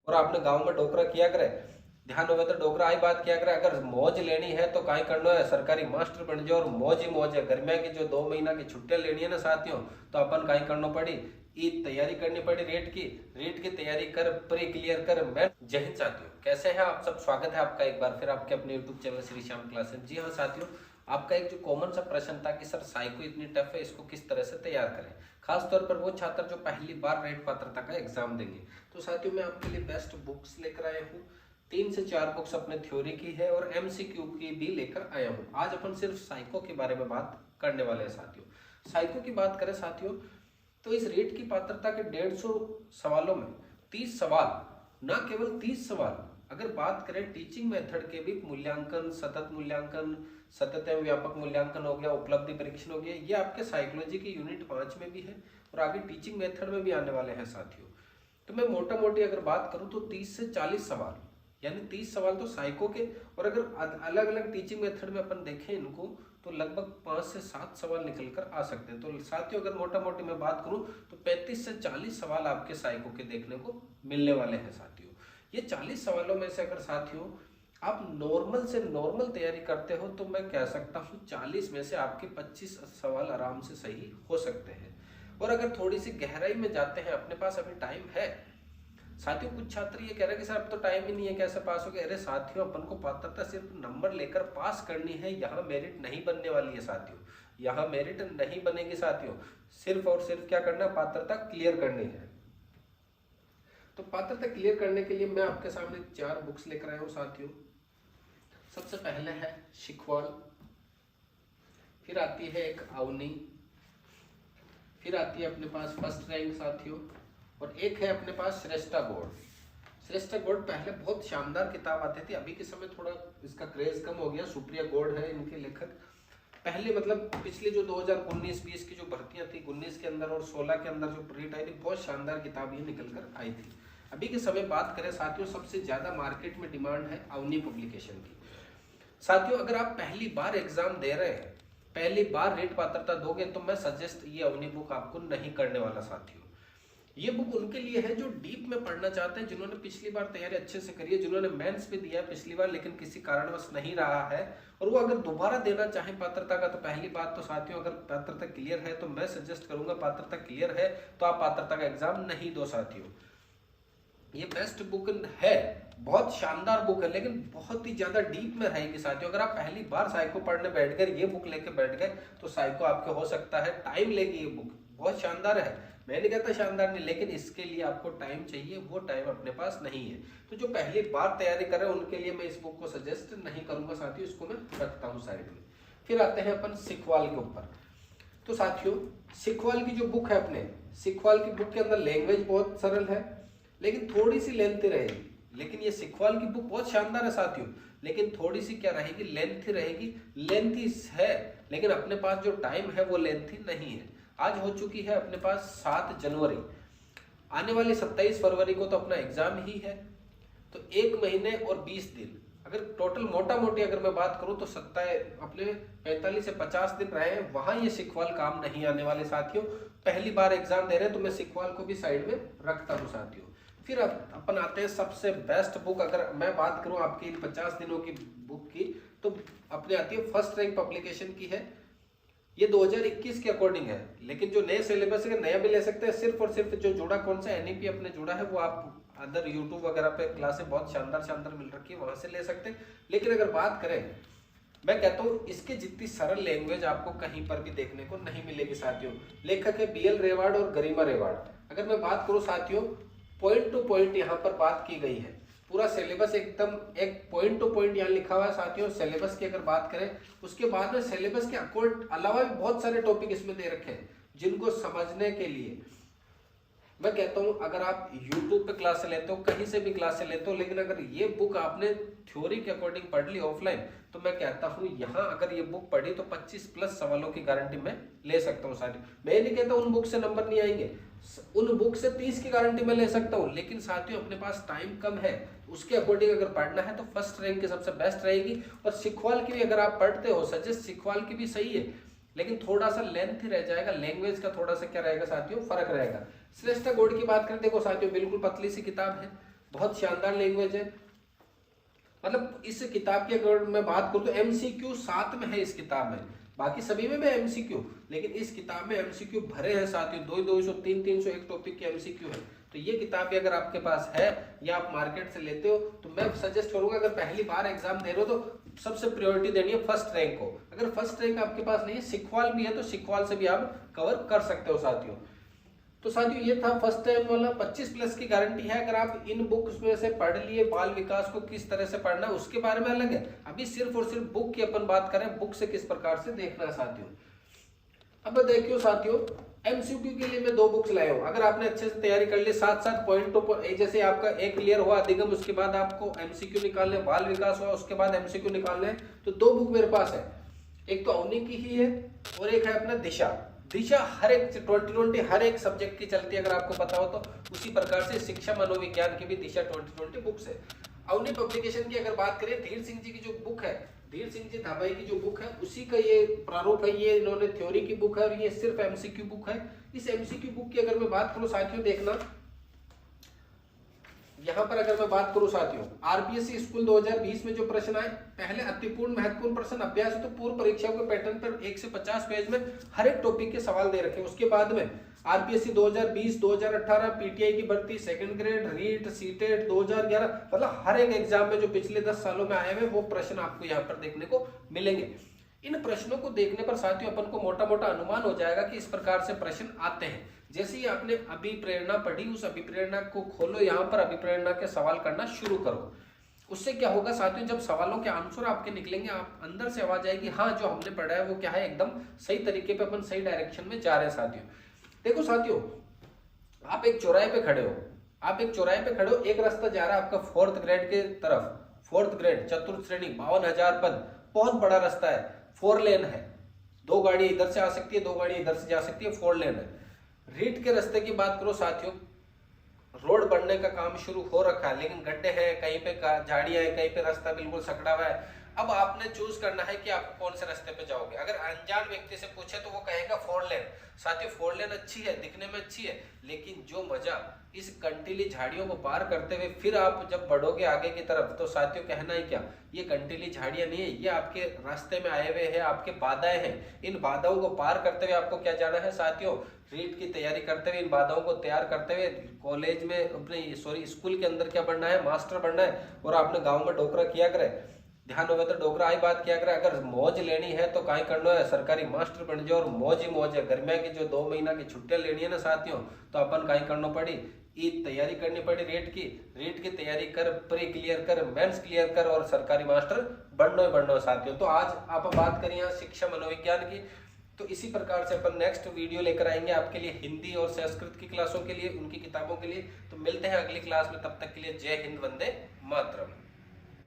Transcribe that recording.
और आपने गांव में डोकरा किया करे, ध्यान होवे तो डोकरा आई बात किया करे, अगर मौज लेनी है तो काई करना है, सरकारी मास्टर बन जाओ और मौज ही मौज है। गर्मिया की जो 2 महीना की छुट्टियां लेनी है ना साथियों, तो अपन काई करना पड़ी, ईद तैयारी करनी पड़ी, रेट की तैयारी कर, प्री क्लियर कर। मैं जय हिंद साथियों, कैसे हैं आप सब? स्वागत है आपका एक बार फिर आपके अपने YouTube channel Shri Shyam classes. जी हाँ साथियों, आपका एक जो कॉमन सा प्रश्न था कि सर साइको इतनी टफ है, इसको किस तरह से तैयार करें, खास तौर पर वो छात्र जो पहली बार रेट पात्रता का एग्जाम देंगे। तो साथियों मैं आपके लिए बेस्ट बुक्स लेकर आया हूँ। 3 से 4 बुक्स अपने थ्योरी की है और एमसीक्यू की भी लेकर आया हूँ। आज अपन सिर्फ साइको के बारे में बात करने वाले हैं साथियों। साइको की बात करें साथियों, तो इस रेट की पात्रता के 150 सवालों में 30 सवाल, ना केवल 30 सवाल, अगर बात करें टीचिंग मेथड के भी मूल्यांकन, सतत एवं व्यापक मूल्यांकन हो गया, उपलब्धि परीक्षण हो गया, ये आपके साइकोलॉजी के यूनिट 5 में भी है और आगे टीचिंग मेथड में भी आने वाले हैं साथियों। तो मैं मोटा मोटी अगर बात करूं तो 30 से 40 सवाल, यानी 30 सवाल तो साइको के, और अगर अलग अलग टीचिंग मेथड में अपन देखें इनको तो लगभग 5 से 7 सवाल निकल कर आ सकते हैं। तो साथियों अगर मोटा मोटी मैं बात करूं तो 35 से 40 सवाल आपके साइको के देखने को मिलने वाले हैं साथियों। ये 40 सवालों में से अगर साथियों आप नॉर्मल से नॉर्मल तैयारी करते हो तो मैं कह सकता हूँ 40 में से आपके 25 सवाल आराम से सही हो सकते हैं। और अगर थोड़ी सी गहराई में जाते हैं, अपने पास अभी टाइम है साथियों, कुछ छात्र ये कह रहे हैं कि सर अब तो टाइम ही नहीं है, कैसे पास हो गए? अरे साथियों, अपन को पात्रता सिर्फ नंबर लेकर पास करनी है, यहाँ मेरिट नहीं बनने वाली है साथियों, यहाँ मेरिट नहीं बनेगी साथियों। सिर्फ और सिर्फ क्या करना है, पात्रता क्लियर करनी है। तो पात्रता क्लियर करने के लिए मैं आपके सामने 4 बुक्स लेकर आया हूँ साथियों। सबसे पहले है शिखवाल, फिर आती है एक अवनी, फिर आती है अपने पास फर्स्ट रैंक साथियों, और एक है अपने पास श्रेष्ठा गौड़। श्रेष्ठा गौड़ पहले बहुत शानदार किताब आती थी, अभी के समय थोड़ा इसका क्रेज कम हो गया। सुप्रिया गौड़ है इनके लेखक। पहले मतलब पिछले जो 2019-20 की जो भर्तियां थी, 19 के अंदर और 16 के अंदर जो प्रीट आई थी, बहुत शानदार किताब ये निकल कर आई थी। अभी के समय बात करें साथियों, सबसे ज्यादा मार्केट में डिमांड है अवनी पब्लिकेशन की साथियों। अगर आप पहली बार एग्जाम दे रहे हैं, पहली बार रेट पात्रता दोगे, तो मैं सजेस्ट ये अवनी बुक आपको नहीं करने वाला साथियों। ये बुक उनके लिए है जो डीप में पढ़ना चाहते हैं, जिन्होंने पिछली बार तैयारी अच्छे से करी है, जिन्होंने मेंस भी दिया है पिछली बार लेकिन किसी कारणवश नहीं रहा है, और वो अगर दोबारा देना चाहें पात्रता का, तो पहली बात तो साथियों अगर पात्रता क्लियर है तो मैं सजेस्ट करूंगा, पात्रता क्लियर है तो आप पात्रता का एग्जाम नहीं दो साथियों। ये बेस्ट बुक है, बहुत शानदार बुक है, लेकिन बहुत ही ज्यादा डीप में रहेगी साथियों। अगर आप पहली बार साइको पढ़ने बैठ गए, ये बुक लेके बैठ गए, तो साइको आपके हो सकता है टाइम लेगी। ये बुक बहुत शानदार है, मैं नहीं कहता शानदार नहीं, लेकिन इसके लिए आपको टाइम चाहिए, वो टाइम अपने पास नहीं है। तो जो पहली बार तैयारी कर रहे हैं उनके लिए मैं इस बुक को सजेस्ट नहीं करूंगा साथियों, इसको मैं रखता हूँ साइड में। फिर आते हैं अपन सिखवाल के ऊपर। तो साथियों सिखवाल की जो बुक है, अपने सिखवाल की बुक के अंदर लैंग्वेज बहुत सरल है लेकिन थोड़ी सी लेंथी रहेगी। लेकिन ये सिखवाल की बुक बहुत शानदार है साथियों, लेकिन थोड़ी सी क्या रहेगी, लेंथी रहेगी। लेंथी है लेकिन अपने पास जो टाइम है वो लेंथी नहीं है। आज हो चुकी है अपने पास 7 जनवरी, आने वाली 27 फरवरी को तो अपना एग्जाम ही है। तो 1 महीने और 20 दिन, अगर टोटल मोटा मोटी अगर मैं बात करूं तो 27 अपने 45 से 50 दिन रहे हैं, वहां ये सिखवाल काम नहीं आने वाले साथियों। पहली बार एग्जाम दे रहे हैं तो मैं सिखवाल को भी साइड में रखता हूं साथियों। फिर अपन आते हैं सबसे बेस्ट बुक, अगर मैं बात करूं आपकी 50 दिनों की बुक की, तो अपने आती है फर्स्ट रैंक पब्लिकेशन की है। ये 2021 के अकॉर्डिंग है, लेकिन जो नए सिलेबस है नया भी ले सकते हैं। सिर्फ और सिर्फ जो जुड़ा कौन सा एनईपी अपने जुड़ा है, वो आप अदर यूट्यूब वगैरह पे क्लासें बहुत शानदार मिल रखी है, वहां से ले सकते हैं। लेकिन अगर बात करें, मैं कहता हूँ इसके जितनी सरल लैंग्वेज आपको कहीं पर भी देखने को नहीं मिलेगी साथियों। लेखक है BL रेवाड़ और गरिमा रेवाड़। अगर मैं बात करूँ साथियों, पॉइंट टू पॉइंट यहाँ पर बात की गई है, पूरा सिलेबस एकदम एक पॉइंट टू पॉइंट यहाँ लिखा हुआ है साथियों। सिलेबस की अगर बात करें, उसके बाद में सिलेबस के अलावा भी बहुत सारे टॉपिक इसमें दे रखे हैं, जिनको समझने के लिए मैं कहता हूं अगर आप YouTube पे क्लास लेते हो, कहीं से भी क्लास लेते हो, लेकिन अगर ये बुक आपने थ्योरी के अकॉर्डिंग पढ़ ली ऑफलाइन, तो मैं कहता हूं यहाँ अगर ये बुक पढ़ी तो 25 प्लस सवालों की गारंटी मैं ले सकता हूँ साथियों। मैं नहीं कहता उन बुक से नंबर नहीं आएंगे, उन बुक से 30 की गारंटी मैं ले सकता हूँ, लेकिन साथियों अपने पास टाइम कम है, उसके अकॉर्डिंग अगर पढ़ना है तो फर्स्ट रैंक की सबसे बेस्ट रहेगी। और सिखवाल की भी अगर आप पढ़ते हो, सजेस्ट सिखवाल की भी सही है, लेकिन थोड़ा सा लेंथ ही रह जाएगा, लैंग्वेज का थोड़ा सा क्या रहेगा साथियों, फर्क रहेगा। श्रेष्ठा गौड़ की बात करें, देखो साथियों बिल्कुल पतली सी किताब है, बहुत शानदार लैंग्वेज है। मतलब इस किताब की अगर मैं बात करूं तो एमसीक्यू 7 में है इस किताब में, बाकी सभी में भी एमसीक्यू, लेकिन इस किताब में एमसीक्यू भरे हैं साथियों, 200 300 एक टॉपिक के एमसीक्यू है। तो ये किताब भी अगर आपके पास है या आप मार्केट से लेते हो तो मैं सजेस्ट करूंगा, अगर पहली बार एग्जाम दे रहे हो तो सबसे प्रायोरिटी देनी है फर्स्ट रैंक को। अगर फर्स्ट रैंक आपके पास नहीं है, सिखवाल भी है तो सिखवाल से भी आप कवर कर सकते हो साथियों। तो साथियों ये था फर्स्ट टाइम वाला 25+ की गारंटी है। अगर आप इन बुक्स में से पढ़ लिए, बाल विकास को किस तरह से पढ़ना है उसके बारे में अलग है, अभी सिर्फ और सिर्फ बुक की अपन बात करें, बुक से किस प्रकार से देखना है साथियों। अब देखियो साथियों, एमसीक्यू के लिए मैं 2 बुक्स लाया हूं। अगर आपने अच्छे से तैयारी कर ली, साथ साथ पॉइंट टू जैसे आपका एक क्लियर हुआ अधिगम, उसके बाद आपको एमसीक्यू निकालने, बाल विकास हुआ उसके बाद एमसीक्यू निकालने, तो 2 बुक मेरे पास है। एक तो अवनी की ही है और एक है अपना दिशा। दिशा हर एक 2020 हर एक सब्जेक्ट की चलती है, अगर आपको पता हो तो। उसी प्रकार से शिक्षा मनोविज्ञान की भी दिशा 2020 बुक्स है। अवनी पब्लिकेशन की अगर बात करें, धीर सिंह जी की जो बुक है, धीर सिंह जी धाबाई की जो बुक है, उसी का ये प्रारूप है। ये इन्होंने थ्योरी की बुक है और ये सिर्फ एमसीक्यू बुक है। इस एमसीक्यू बुक की अगर मैं बात करूं साथियों, देखना यहां पर अगर मैं बात करूं साथियों, आरपीएससी स्कूल 2020 में जो प्रश्न आए, पहले अतिपूर्ण महत्वपूर्ण प्रश्न अभ्यास तो पूर्व परीक्षाओं के पैटर्न पर 1 से 50 पेज में हर एक टॉपिक के सवाल दे रखे। उसके बाद में आरपीएससी 2020 2018 पीटीआई की भर्ती, सेकंड ग्रेड, रीट, सीटेट 2011, मतलब हर एक एग्जाम में जो पिछले 10 सालों में आए हुए वो प्रश्न आपको यहाँ पर देखने को मिलेंगे। इन प्रश्नों को देखने पर साथियों अपन को मोटा मोटा अनुमान हो जाएगा कि इस प्रकार से प्रश्न आते हैं। जैसे ही आपने अभिप्रेरणा पढ़ी, उस अभिप्रेरणा को खोलो, यहाँ पर अभिप्रेरणा के सवाल करना शुरू करो। उससे क्या होगा साथियों, जब सवालों के आंसर आपके निकलेंगे, आप अंदर से आवाज आएगी, हाँ जो हमने पढ़ा है वो क्या है, एकदम सही तरीके पे अपन सही डायरेक्शन में जा रहे हैं साथियों। देखो साथियों, आप एक चौराहे पे खड़े हो, एक रास्ता जा रहा है आपका 4th ग्रेड के तरफ, 4th ग्रेड चतुर्थ श्रेणी 52,000 पद, बहुत बड़ा रास्ता है, 4 लेन है, 2 गाड़ी इधर से आ सकती है, 2 गाड़ी इधर से जा सकती है, 4 लेन है। रीट के रास्ते की बात करो साथियों, रोड बनने का काम शुरू हो रखा है, लेकिन गड्ढे हैं, कहीं पे झाड़ियां हैं, कहीं पे रास्ता बिल्कुल सकड़ा हुआ है। अब आपने चूज करना है कि आप कौन से रास्ते पे जाओगे। अगर अनजान व्यक्ति से पूछे तो वो कहेगा 4 लेन। साथियों 4 लेन अच्छी है, दिखने में अच्छी है, लेकिन जो मजा इस कंटीली झाड़ियों को पार करते हुए फिर आप जब बढ़ोगे आगे की तरफ, तो साथियों कहना ही क्या, ये कंटीली झाड़ियां नहीं है, ये आपके रास्ते में आए हुए हैं, आपके बाधाएं हैं। इन बाधाओं को पार करते हुए आपको क्या जाना है साथियों, रीट की तैयारी करते हुए, इन बाधाओं को तैयार करते हुए कॉलेज में अपने स्कूल के अंदर क्या बनना है, मास्टर बनना है। और आपने गाँव में डोकरा किया करे, ध्यान होवे तो डोकरा आई बात किया करे, अगर मौज लेनी है तो काई करना है, सरकारी मास्टर बन जाओ और मौज ही मौज है। गर्मिया की जो 2 महीना की छुट्टियां लेनी है ना साथियों, तो अपन काई करना पड़ी, तैयारी करनी पड़ी रीट की तैयारी कर, प्री क्लियर कर, मेंस क्लियर कर और सरकारी मास्टर बनना साथियों। तो आज आप बात करें यहाँ शिक्षा मनोविज्ञान की, तो इसी प्रकार से अपन नेक्स्ट वीडियो लेकर आएंगे आपके लिए हिंदी और संस्कृत की क्लासों के लिए, उनकी किताबों के लिए। तो मिलते हैं अगली क्लास में, तब तक के लिए जय हिंद, वंदे मातरम।